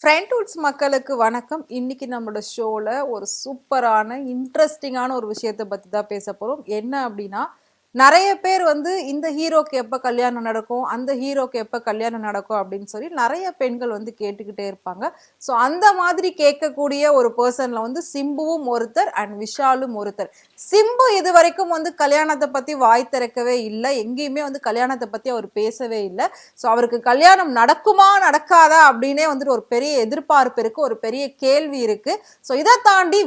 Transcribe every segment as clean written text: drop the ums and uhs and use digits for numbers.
ஃப்ரெண்ட்வுட்ஸ் மக்களுக்கு வணக்கம். இன்னைக்கு நம்மளோட ஷோல ஒரு சூப்பரான இன்ட்ரெஸ்டிங்கான ஒரு விஷயத்தை பத்தி தான் பேச போறோம். என்ன அப்படின்னா, நிறைய பேர் வந்து இந்த ஹீரோக்கு எப்ப கல்யாணம் நடக்கும், அந்த ஹீரோக்கு எப்ப கல்யாணம் நடக்கும் அப்படின்னு சொல்லி நிறைய பெண்கள் வந்து கேட்டுக்கிட்டே இருப்பாங்க. ஸோ அந்த மாதிரி கேட்கக்கூடிய ஒரு பர்சன்ல வந்து சிம்புவும் ஒருத்தர் அண்ட் விஷாலும் ஒருத்தர். சிம்பு இது வரைக்கும் வந்து கல்யாணத்தை பத்தி வாய் திறக்கவே இல்லை, எங்கேயுமே வந்து கல்யாணத்தை பத்தி அவர் பேசவே இல்லை. ஸோ அவருக்கு கல்யாணம் நடக்குமா நடக்காதா அப்படின்னே வந்துட்டு ஒரு பெரிய எதிர்பார்ப்பு இருக்கு, ஒரு பெரிய கேள்வி இருக்கு. ஸோ இதை தாண்டி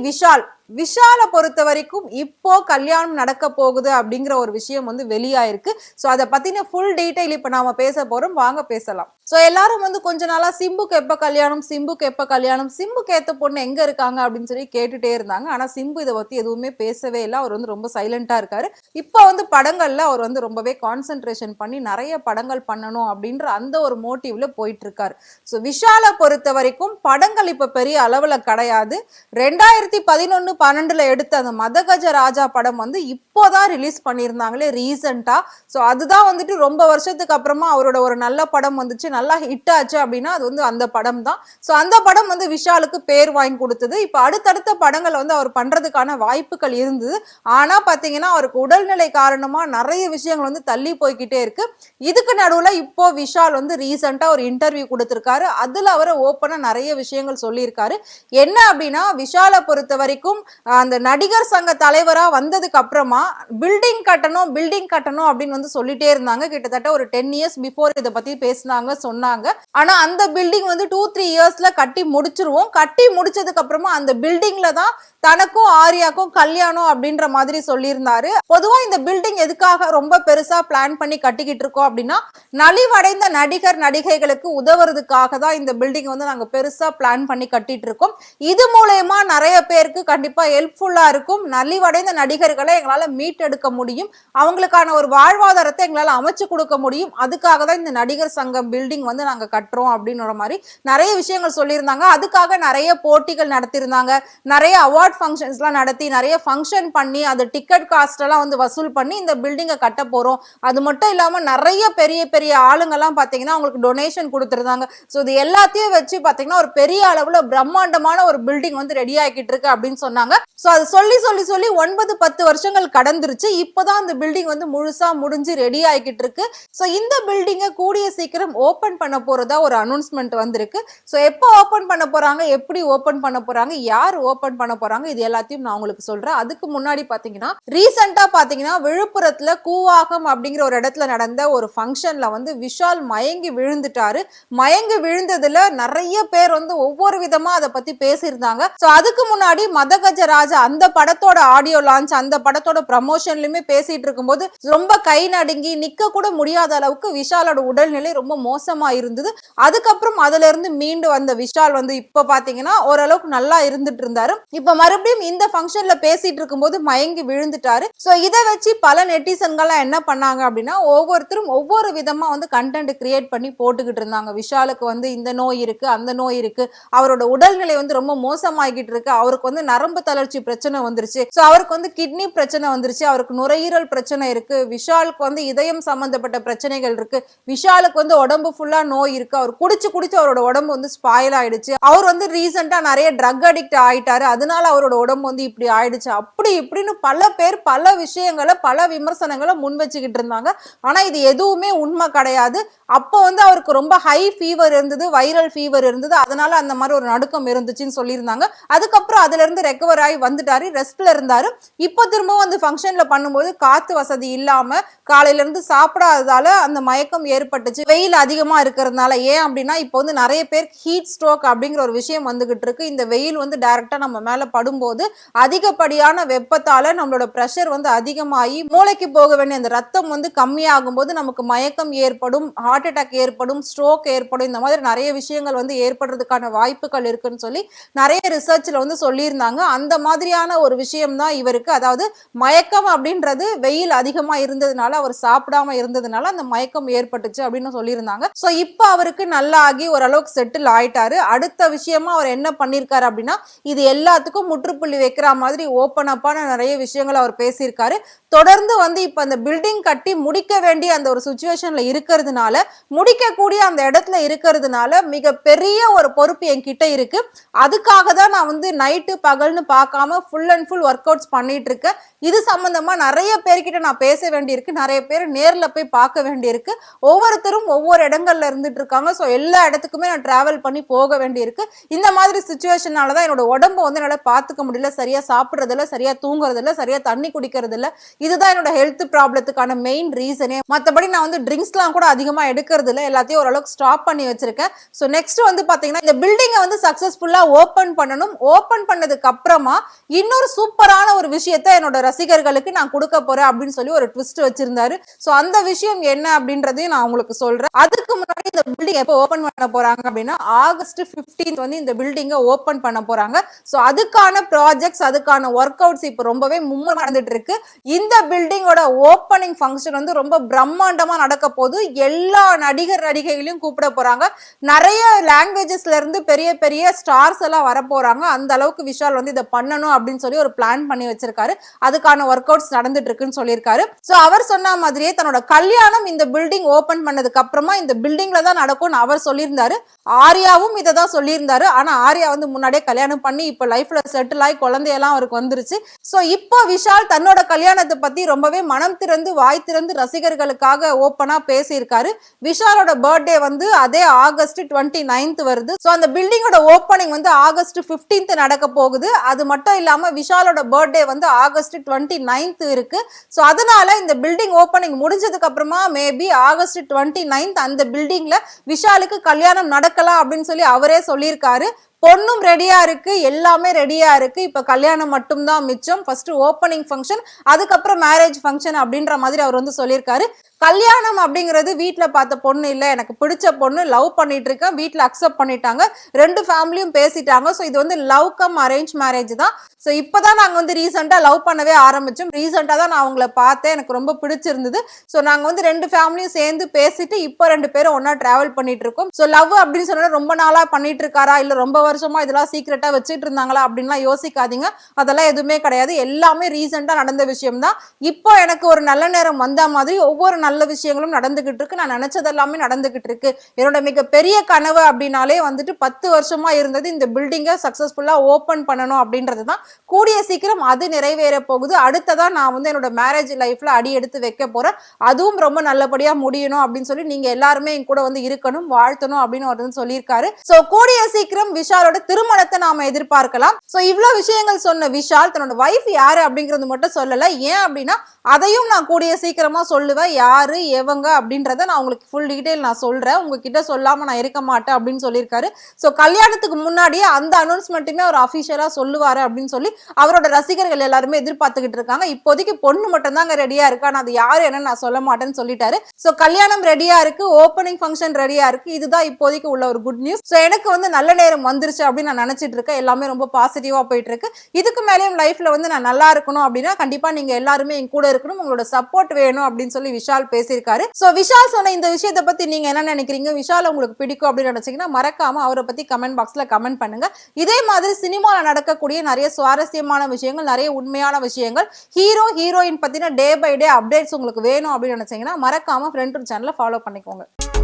விஷாலை பொறுத்த வரைக்கும் இப்போ கல்யாணம் நடக்க போகுது அப்படிங்கிற ஒரு விஷயம் வந்து வெளியாயிருக்கு. ஸோ அதை பத்தின ஃபுல் டீடைல் இப்ப நாம பேச போறோம், வாங்க பேசலாம். ஸோ எல்லாரும் வந்து கொஞ்ச நாளா சிம்புக்கு எப்ப கல்யாணம், சிம்புக்கு எப்ப கல்யாணம், சிம்புக்கு ஏத்த பொண்ணு எங்க இருக்காங்க அப்படின்னு சொல்லி கேட்டுட்டே இருந்தாங்க. ஆனா சிம்பு இதை பத்தி எதுவுமே பேசவே இல்லை, அவர் வந்து ரொம்ப சைலண்டா இருக்காரு. இப்போ வந்து படங்கள்ல அவர் வந்து ரொம்பவே கான்சென்ட்ரேஷன் பண்ணி நிறைய படங்கள் பண்ணணும் அப்படின்ற அந்த ஒரு மோட்டிவ்ல போயிட்டு இருக்காரு. ஸோ விஷாலை பொறுத்த வரைக்கும் படங்கள் இப்ப பெரிய அளவுல கிடையாது. 2011-12 எடுத்த அந்த மதகஜ ராஜா படம் வந்து இப்போதான் ரிலீஸ் பண்ணியிருந்தாங்களே ரீசெண்டா. ஸோ அதுதான் வந்துட்டு ரொம்ப வருஷத்துக்கு அப்புறமா அவரோட ஒரு நல்ல படம் வந்துச்சு, நல்லா ஹிட் ஆச்சு அப்படின்னா அது வந்து அந்த படம் தான். ஸோ அந்த படம் வந்து விஷாலுக்கு பேர் வாங்கி கொடுத்தது. இப்போ அடுத்தடுத்த படங்கள் வந்து அவர் பண்றதுக்கான வாய்ப்புகள் இருந்தது. ஆனா பாத்தீங்கன்னா அவருக்கு உடல்நிலை காரணமா நிறைய விஷயங்கள் வந்து தள்ளி போய்கிட்டே இருக்கு. இதுக்கு நடுவுல இப்போ விஷால் வந்து ரீசெண்டா ஒரு இன்டர்வியூ கொடுத்திருக்காரு. அதுல அவரை ஓப்பனா நிறைய விஷயங்கள் சொல்லியிருக்காரு. என்ன அப்படின்னா, விஷாலை பொறுத்த வரைக்கும் அந்த நடிகர் சங்க தலைவரா வந்ததுக்கு அப்புறமா பில்டிங் கட்டணும் அப்படின்னு வந்து சொல்லிட்டே இருந்தாங்க. கிட்டத்தட்ட ஒரு 10 இயர்ஸ் பிஃபோர் இதை பத்தி பேசினாங்க, சொன்னாங்க. ஆனா அந்த பில்டிங் வந்து 2-3 இயர்ஸ்ல கட்டி முடிச்சிருவோம். கட்டி முடிச்சதுக்கு அப்புறமா அந்த பில்டிங்ல தான் தனக்கும் ஆர்யாக்கும் கல்யாணம் அப்படின்ற மாதிரி சொல்லியிருந்தாரு. பொதுவா இந்த பில்டிங் எதுக்காக ரொம்ப பெருசா பிளான் பண்ணி கட்டிக்கிட்டு இருக்கோம் அப்படின்னா, நலிவடைந்த நடிகர் நடிகைகளுக்கு உதவுறதுக்காக தான் இந்த பில்டிங் வந்து நாங்க பெருசா பிளான் பண்ணி கட்டிட்டு இருக்கோம். இது மூலயமா நிறைய பேருக்கு கண்டிப்பா ஹெல்ப்ஃபுல்லா இருக்கும். நலிவடைந்த நடிகர்களை எங்களால மீட்டெடுக்க முடியும், அவங்களுக்கான ஒரு வாழ்வாதாரத்தை எங்களால அமைச்சு கொடுக்க முடியும். அதுக்காக தான் இந்த நடிகர் சங்கம் பில்டிங் வந்து நாங்க கட்டுறோம் அப்படின்ற மாதிரி நிறைய விஷயங்கள் சொல்லியிருந்தாங்க. அதுக்காக நிறைய போட்டிகள் நடத்தியிருந்தாங்க, நிறைய அவார்ட் ஃபங்க்ஷன்ஸ்லாம் நடத்தி, நிறைய ஃபங்க்ஷன் பண்ணி அது டிக்கெட் காஸ்ட் எல்லாம் வந்து வசூல் பண்ணி இந்த பில்டிங்கை கட்ட போறோம். அது மட்டும் இல்லாம நிறைய பெரிய பெரிய ஆளுங்கெல்லாம் பாத்தீங்கன்னா அவங்களுக்கு டொனேஷன் கொடுத்துருந்தாங்க. ஸோ இது எல்லாத்தையும் வச்சு பாத்தீங்கன்னா ஒரு பெரிய அளவுல பிரம்மாண்டமான ஒரு பில்டிங் வந்து ரெடி ஆகிட்டு இருக்கு அப்படின்னு சொன்னாங்க. ஸோ அது சொல்லி சொல்லி சொல்லி 9-10 வருஷங்கள் கடந்துருச்சு. இப்போதான் அந்த பில்டிங் வந்து முழுசா முடிஞ்சு ரெடி ஆகிட்டு இருக்கு. ஸோ இந்த பில்டிங்கை கூடிய சீக்கிரம் ஓபன் பண்ண போறதா ஒரு அனௌன்ஸ்மெண்ட் வந்திருக்கு. ஸோ எப்போ ஓபன் பண்ண போறாங்க, எப்படி ஓபன் பண்ண போறாங்க, யார் ஓபன் பண்ண போறாங்க, இது எல்லாத்தையும் நான் உங்களுக்கு சொல்றேன். அதுக்கு முன்னாடி பாத்தீங்கன்னா ரீசெண்டா பாத்தீங்கன்னா விழுப்புரத்துல கூவாகம் அப்படிங்கிற ஒரு இடத்துல நடந்த ஒரு ஃபங்க்ஷன்ல வந்து விஷால் மயங்கி விழுந்துட்டாரு. மயங்கி விழுந்ததுல நிறைய பேர் வந்து ஒவ்வொரு விதமா அதை பத்தி பேசியிருந்தாங்க. சோ அதுக்கு முன்னாடி மதகஜ ராஜா அந்த படத்தோட ஆடியோ லான்ச், அந்த படத்தோட ப்ரமோஷன்லயுமே பேசிட்டு இருக்கும்போது ரொம்ப கை நடுங்கி நிக்க கூட முடியாத அளவுக்கு விஷாலோட உடல்நிலை ரொம்ப மோசமா இருந்தது. அதுக்கப்புறம் அதுல இருந்து மீண்டு வந்த விஷால் வந்து இப்ப பாத்தீங்கன்னா ஓரளவுக்கு நல்லா இருந்துட்டு இருந்தாரு. இப்ப மறுபடியும் இந்த ஃபங்க்ஷன்ல பேசிட்டு இருக்கும்போது மயங்கி விழுந்துட்டாரு. சோ இதை வச்சு பல நெட்டிசன்கள்லாம் என்ன பண்ணாங்க அப்படின்னா, ஒவ்வொருத்தரும் ஒவ்வொரு விதமா வந்து கண்டென்ட் கிரியேட் பண்ணி போட்டுக்கிட்டு இருந்தாங்க. விஷாலுக்கு வந்து இந்த நோய் இருக்கு, அந்த நோய் இருக்கு, அவரோட உடல்நிலை வந்து ரொம்ப மோசமாகிட்டு இருக்கு, அவருக்கு வந்து நரம்பு தளர்ச்சி பிரச்சனை வந்துருச்சு, சோ அவருக்கு வந்து கிட்னி பிரச்சனை வந்துருச்சு, அவருக்கு நுரையீரல் பிரச்சனை இருக்கு, விஷாலுக்கு வந்து இதயம் சம்பந்தப்பட்ட பிரச்சனைகள் இருக்கு, விஷாலுக்கு வந்து உடம்பு ஃபுல்லா நோய் இருக்கு, அவர் குடிச்சு குடிச்சு அவரோட உடம்பு வந்து ஸ்பாயில் ஆயிடுச்சு, அவர் வந்து ரீசெண்டா நிறைய ட்ரக் அடிக்ட் ஆயிட்டாரு, அதனால அவரோட உடம்பு வந்து இப்படி ஆயிடுச்சு, அப்படி இப்படின்னு பல பேர் பல விஷயங்களை பல விமர்சனங்களை முன் வச்சுக்கிட்டு இருந்தாங்க. ஆனா இது எதுவுமே உண்மை கிடையாது. அப்போ வந்து அவருக்கு ரொம்ப ஹை ஃபீவர் இருந்தது, வைரல் ஃபீவர் இருந்தது, அதனால அந்த மாதிரி ஒரு நடுக்கம் இருந்துச்சுன்னு சொல்லியிருந்தாங்க. அதுக்கப்புறம் அதுல இருந்து ரெக்கவர் ஆகி வந்துட்டாரு, ரெஸ்ட்ல இருந்தாரு. இப்போ திரும்பவும் அந்த ஃபங்க்ஷன்ல பண்ணும்போது காத்து வசதி இல்லாம காலையில இருந்து சாப்பிடாததால அந்த மயக்கம் ஏற்பட்டுச்சு, வெயில் அதிகமா இருக்கிறதுனால. ஏன் அப்படின்னா இப்போ வந்து நிறைய பேர் ஹீட் ஸ்ட்ரோக் அப்படிங்கிற ஒரு விஷயம் வந்துகிட்டு இருக்கு. இந்த வெயில் வந்து டைரக்டா நம்ம மேல படும்போது அதிகப்படியான வெப்பத்தால நம்மளோட பிரஷர் வந்து அதிகமாகி மூளைக்கு போக வேண்டிய அந்த ரத்தம் வந்து கம்மியாகும் போது நமக்கு மயக்கம் ஏற்படும், ஹார்ட் அட்டாக் ஏற்படும், ஸ்ட்ரோக் ஏற்படும், இந்த மாதிரி நிறைய விஷயங்கள் வந்து ஏற்படுறதுக்கான வாய்ப்புகள் இருக்குன்னு சொல்லி நிறைய ரிசர்ச்ல வந்து சொல்லியிருந்தாங்க. அந்த மாதிரியான ஒரு விஷயம் தான் இவருக்கு. அதாவது மயக்கம் அப்படின்றது வெயில் அதிகமா இருந்ததுனால, அவர் சாப்பிடாம இருந்ததுனால அந்த மயக்கம் ஏற்பட்டுச்சு அப்படின்னு சொல்லியிருந்தாங்க. சோ இப்போ அவருக்கு நல்லா ஆகி ஓரளவுக்கு செட்டில் ஆயிட்டாரு. அடுத்த விஷயமா அவர் என்ன பண்ணிருக்காரு அப்படின்னா, இது எல்லாத்துக்கும் முற்றுப்புள்ளி வைக்கிற மாதிரி ஓப்பன் அப்பான நிறைய விஷயங்கள் அவர் பேசியிருக்காரு. தொடர்ந்து வந்து இப்ப அந்த பில்டிங் கட்டி முடிக்க வேண்டிய அந்த ஒரு சுச்சுவேஷன்ல இருக்கிறதுனால, முடிக்கக்கூடிய அந்த இடத்துல இருக்கிறதுனால மிக பெரிய ஒரு பொறுப்பு என்கிட்ட இருக்கு. அதுக்காக தான் நான் வந்து நைட்டு பகல்னு பார்க்காம full and full work outs பண்ணிட்டு இருக்கேன். இது சம்பந்தமா நிறைய பேர்கிட்ட நான் பேச வேண்டியிருக்கு. நிறைய பேர் நேர்ல போய் பார்க்க வேண்டியிருக்கு. ஒவ்வொருத்தரும் ஒவ்வொரு இடங்கள்ல இருந்துட்டு இருக்காங்க. ஸோ எல்லா இடத்துக்குமே நான் டிராவல் பண்ணி போக வேண்டியிருக்கு. இந்த மாதிரி சுச்சுவேஷனால தான் என்னோட உடம்பு வந்து என்னால பார்த்துக்க முடியல. சரியா சாப்பிடுறது இல்ல, சரியா தூங்குறது இல்ல, சரியா தண்ணி குடிக்கிறது இல்ல. இதுதான் என்னோட ஹெல்த் ப்ராப்ளத்துக்கான மெயின் ரீசனே. மற்றபடி நான் வந்து ட்ரிங்க்ஸ்லாம் கூட அதிகமா எடுக்கிறது இல்ல. எல்லாத்தையும் ஓரளவுக்கு ஸ்டாப் பண்ணி வச்சிருக்கேன். ஸோ நெக்ஸ்ட் வந்து பாத்தீங்கன்னா இந்த பில்டிங்கை வந்து சக்சஸ்ஃபுல்லா ஓபன் பண்ணணும். ஓபன் பண்ணதுக்கு அப்புறமா இன்னொரு சூப்பரான ஒரு விஷயத்த என்னோட ரசிகர்களுக்கு நான் கொடுக்க போறேன் அப்படின்னு சொல்லி ஒரு ட்விஸ்ட் வச்சிருந்தாரு. ஸோ அந்த விஷயம் என்ன அப்படின்றதையும் நான் உங்களுக்கு சொல்றேன். அதுக்கு முன்னாடி இந்த பில்டிங் எப்போ ஓபன் பண்ண போறாங்க அப்படின்னா ஆகஸ்ட் 15 வந்து இந்த பில்டிங்கை ஓபன் பண்ண போறாங்க. ஸோ அதுக்கான ப்ராஜெக்ட்ஸ், அதுக்கான ஒர்க் அவுட்ஸ் இப்போ ரொம்பவே மும்முரம் நடந்துட்டு இருக்கு. இந்த பில்டிங்கோட ஓப்பனிங் ஃபங்க்ஷன் வந்து ரொம்ப பிரம்மாண்டமா நடக்க போது. எல்லா நடிகர் நடிகைகளையும் கூப்பிட போறாங்க. நிறைய லாங்குவேஜஸ்ல இருந்து பெரிய பெரிய ஸ்டார்ஸ் எல்லாம் வர போறாங்க. அந்த அளவுக்கு விஷால் வந்து இதை பண்ணணும் அப்படின்னு சொல்லி ஒரு பிளான் பண்ணி வச்சிருக்காரு. அதுக்கான ஒர்க் அவுட்ஸ் நடந்துட்டு இருக்குன்னு சொல்லியிருக்காரு. ஸோ அவர் சொன்ன மாதிரியே தன்னோட கல்யாணம் இந்த பில்டிங் ஓபன் பண்ணதுக்கு அப்புறமா இந்த பில்டிங்ல தான் நடக்கும்னு அவர் சொல்லியிருந்தாரு. ஆர்யாவும் இதை தான் சொல்லியிருந்தாரு. ஆனா ஆர்யா வந்து முன்னாடியே கல்யாணம் பண்ணி இப்ப லைஃப்ல செட்டில் ஆகி குழந்தையெல்லாம் அவருக்கு வந்துருச்சு. ஸோ இப்போ விஷால் தன்னோட கல்யாணத்தை பத்தி ரொம்பவே மனம் திறந்து வாய் திறந்து ரசிகர்களுக்காக ஓப்பனா பேசியிருக்காரு. விஷாலோட பர்த்டே வந்து அதே ஆகஸ்ட் 29 வருது. ஸோ அந்த பில்டிங்கோட ஓப்பனிங் வந்து ஆகஸ்ட் 15 நடக்க போகுது. அது மட்டும் இல்லாம விஷாலோட பர்த்டே வந்து ஆகஸ்ட் 29 இருக்கு. ஸோ அதனால இந்த பில்டிங் ஓப்பனிங் முடிஞ்சதுக்கு அப்புறமா மேபி ஆகஸ்ட் 29 அந்த பில்டிங்ல விஷாலுக்கு கல்யாணம் நடக்கலாம் அப்படின்னு சொல்லி அவரே சொல்லியிருக்காரு. பொண்ணும் ரெடியா இருக்கு, எல்லாமே ரெடியா இருக்கு. இப்ப கல்யாணம் மட்டும் தான் மிச்சம். ஃபர்ஸ்ட் ஓப்பனிங் ஃபங்க்ஷன், அதுக்கப்புறம் மேரேஜ் ஃபங்க்ஷன் அப்படின்ற மாதிரி அவர் வந்து சொல்லியிருக்காரு. கல்யாணம் அப்படிங்கிறது வீட்டுல பார்த்த பொண்ணு இல்ல, எனக்கு பிடிச்ச பொண்ணு, லவ் பண்ணிட்டு இருக்கேன், வீட்டுல அக்செப்ட் பண்ணிட்டாங்க, ரெண்டு ஃபேமிலியும் பேசிட்டாங்க. ஸோ இது வந்து லவ் கம் அரேஞ்ச் மேரேஜ் தான். ஸோ இப்பதான் நாங்க வந்து ரீசெண்டா லவ் பண்ணவே ஆரம்பிச்சோம். ரீசெண்டா தான் நான் அவங்கள பார்த்தேன், எனக்கு ரொம்ப பிடிச்சிருந்தது. ஸோ நாங்க வந்து ரெண்டு ஃபேமிலியும் சேர்ந்து பேசிட்டு இப்போ ரெண்டு பேரும் ஒன்னா டிராவல் பண்ணிட்டு இருக்கோம். ஸோ லவ் அப்படின்னு சொன்னா ரொம்ப நாளா பண்ணிட்டு இருக்காரா, இல்ல ரொம்ப வருஷமா இதெல்லாம் சீக்கிரட்டா வச்சுட்டு இருந்தாங்களா அப்படின்லாம் யோசிக்காதீங்க. அதெல்லாம் எதுவுமே கிடையாது. எல்லாமே ரீசெண்டா நடந்த விஷயம் தான். இப்போ எனக்கு ஒரு நல்ல நேரம் வந்த மாதிரி ஒவ்வொரு நல்ல விஷயங்களும் நடந்துகிட்டு இருக்கு. நான் நினைச்சது எல்லாமே நடந்துகிட்டு இருக்கு. என்னோட மிகப்பெரிய கனவு அப்படின்னாலே வந்துட்டு 10 வருஷமா இருந்தது இந்த பில்டிங்கை சக்சஸ்ஃபுல்லா ஓபன் பண்ணணும் அப்படின்றது தான். கூடிய சீக்கிரம் அது நிறைவேற போகுது. அடுத்ததா நான் வந்து என்னோட மேரேஜ் லைஃப்ல அடி எடுத்து வைக்க போறேன். அதுவும் ரொம்ப நல்லபடியா முடியணும் அப்படின்னு சொல்லி நீங்க எல்லாருமே என் கூட வந்து இருக்கணும், வாழ்த்தணும் அப்படின்னு அவர் வந்து சொல்லியிருக்காரு. சோ கூடிய சீக்கிரம் விஷாலோட திருமணத்தை நாம எதிர்பார்க்கலாம். சோ இவ்வளவு விஷயங்கள் சொன்ன விஷால் தன்னோட வைஃப் யாரு அப்படிங்கறது மட்டும் சொல்லல. ஏன் அப்படின்னா அதையும் நான் கூடிய சீக்கிரமா சொல்லுவேன். யாரு எவங்க அப்படின்றத நான் உங்களுக்கு ஃபுல் டீடைல் நான் சொல்றேன். உங்ககிட்ட சொல்லாம நான் இருக்க மாட்டேன் அப்படின்னு சொல்லியிருக்காரு. சோ கல்யாணத்துக்கு முன்னாடியே அந்த அனௌன்ஸ்மெண்ட்டுமே அவர் அபிஷியலா சொல்லுவாரு அப்படின்னு சொல்லி அவரோட ரசிகர்கள் எல்லாருமே எதிர்பார்த்துக்கிட்டு இருக்காங்க. இப்போதைக்கு பொண்ணு மட்டும் தாங்க ரெடியா இருக்கு, ஆனா அது யாரு என்ன நான் சொல்ல மாட்டேன்னு சொல்லிட்டாரு. சோ கல்யாணம் ரெடியா இருக்கு, ஓப்பனிங் ஃபங்க்ஷன் ரெடியா இருக்கு. இதுதான் இப்போதைக்கு உள்ள ஒரு குட் நியூஸ். சோ எனக்கு வந்து நல்ல நேரம் வந்துருச்சு அப்படின்னு நான் நினைச்சிட்டு இருக்கேன். எல்லாமே ரொம்ப பாசிட்டிவா போயிட்டு இருக்கு. இதுக்கு மேலேயும் லைஃப்ல வந்து நான் நல்லா இருக்கணும் அப்படின்னா கண்டிப்பா நீங்க எல்லாருமே என் கூட இருக்கணும், உங்களோட சப்போர்ட் வேணும் அப்படின்னு சொல்லி விஷால் பேசியிருக்காரு. சோ விஷால் சொன்ன இந்த விஷயத்தை பத்தி நீங்க என்ன நினைக்கிறீங்க? விஷால் உங்களுக்கு பிடிக்கும் அப்படின்னு நினைச்சீங்கன்னா மறக்காம அவரை பத்தி கமெண்ட் பாக்ஸ்ல கமெண்ட் பண்ணுங்க. இதே மாதிரி சினிமால நடக்கக்கூடிய நிறைய சுவாரஸ்யமான விஷயங்கள், நிறைய உண்மையான விஷயங்கள், ஹீரோ ஹீரோயின் பத்தின டே பை டே அப்டேட்ஸ் உங்களுக்கு வேணும் அப்படின்னு நினைச்சீங்கன்னா மறக்காம ஃப்ரெண்ட் சேனலை ஃபாலோ பண்ணிக்கோங்க.